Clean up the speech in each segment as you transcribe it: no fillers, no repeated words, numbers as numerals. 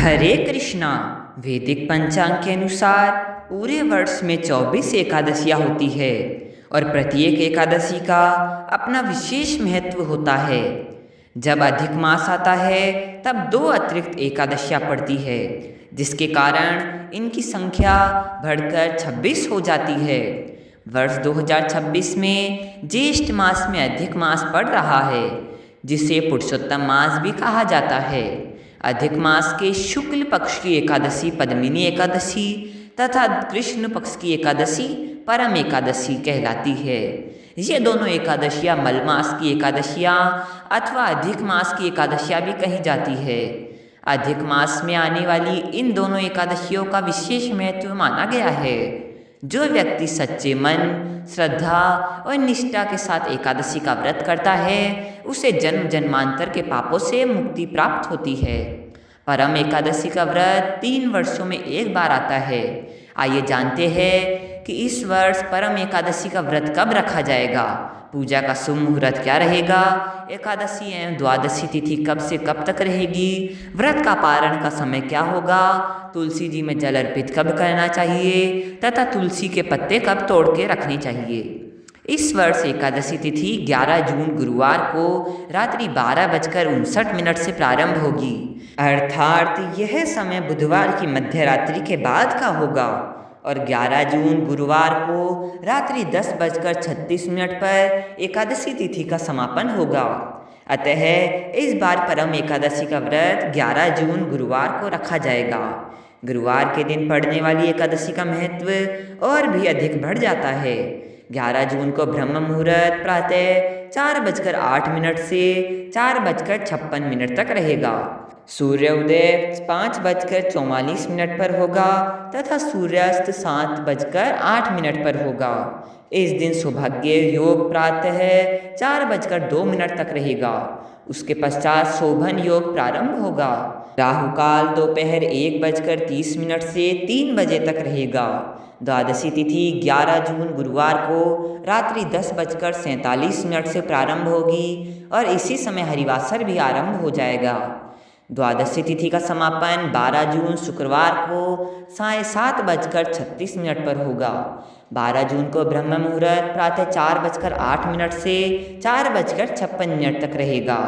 हरे कृष्णा। वैदिक पंचांग के अनुसार पूरे वर्ष में 24 एकादशियाँ होती है और प्रत्येक एकादशी का अपना विशेष महत्व होता है। जब अधिक मास आता है तब 2 अतिरिक्त एकादशियाँ पड़ती है, जिसके कारण इनकी संख्या बढ़कर 26 हो जाती है। वर्ष 2026 में ज्येष्ठ मास में अधिक मास पड़ रहा है, जिसे पुरुषोत्तम मास भी कहा जाता है। अधिक मास के शुक्ल पक्ष की एकादशी पद्मिनी एकादशी तथा कृष्ण पक्ष की एकादशी परम एकादशी कहलाती है। ये दोनों एकादशियाँ मलमास की एकादशियाँ अथवा अधिक मास की एकादशियाँ भी कही जाती है। अधिक मास में आने वाली इन दोनों एकादशियों का विशेष महत्व माना गया है। जो व्यक्ति सच्चे मन, श्रद्धा और निष्ठा के साथ एकादशी का व्रत करता है, उसे जन्म जन्मांतर के पापों से मुक्ति प्राप्त होती है। परम एकादशी का व्रत 3 वर्षों में एक बार आता है। आइए जानते हैं कि इस वर्ष परम एकादशी का व्रत कब रखा जाएगा, पूजा का शुभ मुहूर्त क्या रहेगा, एकादशी एवं द्वादशी तिथि कब से कब तक रहेगी, व्रत का पारण का समय क्या होगा, तुलसी जी में जल अर्पित कब करना चाहिए तथा तुलसी के पत्ते कब तोड़ के रखने चाहिए। इस वर्ष एकादशी तिथि 11 जून गुरुवार को रात्रि 12:59 से प्रारंभ होगी, अर्थात यह समय बुधवार की मध्य रात्रि के बाद का होगा और 11 जून गुरुवार को रात्रि 10:36 पर एकादशी तिथि का समापन होगा। अतः इस बार परम एकादशी का व्रत 11 जून गुरुवार को रखा जाएगा। गुरुवार के दिन पड़ने वाली एकादशी का महत्व और भी अधिक बढ़ जाता है। 11 जून को ब्रह्म मुहूर्त प्रातः 4:08 से 4:56 तक रहेगा। सूर्योदय 5:44 पर होगा तथा सूर्यास्त 7:08 पर होगा। इस दिन सौभाग्य योग प्रातः 4:02 तक रहेगा। उसके पश्चात शोभन योग प्रारंभ होगा। राहु काल दोपहर 1:30 से 3 बजे तक रहेगा। द्वादशी तिथि 11 जून गुरुवार को रात्रि 10:47 से प्रारंभ होगी और इसी समय हरिवासर भी आरंभ हो जाएगा। द्वादशी तिथि का समापन 12 जून शुक्रवार को 7:36 पर होगा। 12 जून को ब्रह्म मुहूर्त प्रातः 4:08 से 4:56 तक रहेगा।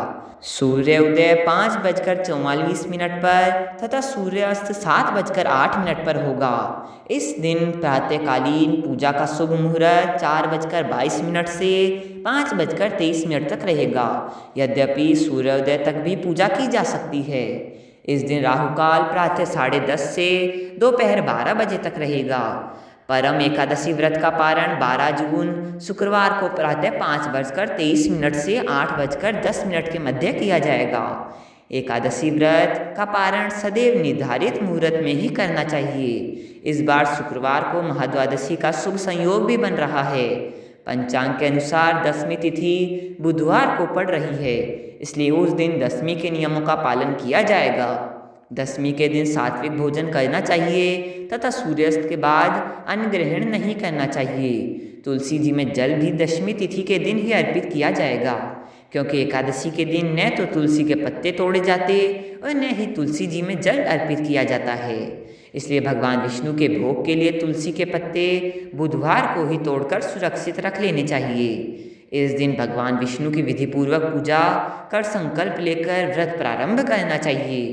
सूर्योदय 5:44 पर तथा सूर्यास्त 7:08 पर होगा। इस दिन प्रातःकालीन पूजा का शुभ मुहूर्त 4:22 से 5:23 तक रहेगा। यद्यपि सूर्योदय तक भी पूजा की जा सकती है। इस दिन राहु काल प्रातः 10:30 से दोपहर 12 बजे तक रहेगा। परम एकादशी व्रत का पारण 12 जून शुक्रवार को प्रातः 5:23 से 8:10 के मध्य किया जाएगा। एकादशी व्रत का पारण सदैव निर्धारित मुहूर्त में ही करना चाहिए। इस बार शुक्रवार को महाद्वादशी का शुभ संयोग भी बन रहा है। पंचांग के अनुसार दशमी तिथि बुधवार को पड़ रही है, इसलिए उस दिन दशमी के नियमों का पालन किया जाएगा। दशमी के दिन सात्विक भोजन करना चाहिए तथा सूर्यास्त के बाद अन्न ग्रहण नहीं करना चाहिए। तुलसी जी में जल भी दशमी तिथि के दिन ही अर्पित किया जाएगा, क्योंकि एकादशी के दिन न तो तुलसी के पत्ते तोड़े जाते और न ही तुलसी जी में जल अर्पित किया जाता है। इसलिए भगवान विष्णु के भोग के लिए तुलसी के पत्ते बुधवार को ही तोड़कर सुरक्षित रख लेने चाहिए। इस दिन भगवान विष्णु की विधिपूर्वक पूजा कर संकल्प लेकर व्रत प्रारंभ करना चाहिए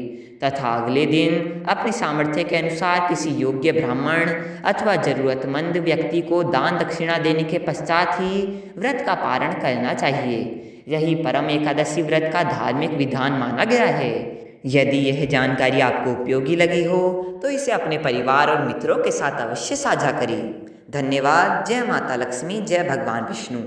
तथा अगले दिन अपनी सामर्थ्य के अनुसार किसी योग्य ब्राह्मण अथवा जरूरतमंद व्यक्ति को दान दक्षिणा देने के पश्चात ही व्रत का पारण करना चाहिए। यही परम एकादशी व्रत का धार्मिक विधान माना गया है। यदि यह जानकारी आपको उपयोगी लगी हो तो इसे अपने परिवार और मित्रों के साथ अवश्य साझा करें। धन्यवाद। जय माता लक्ष्मी, जय भगवान विष्णु।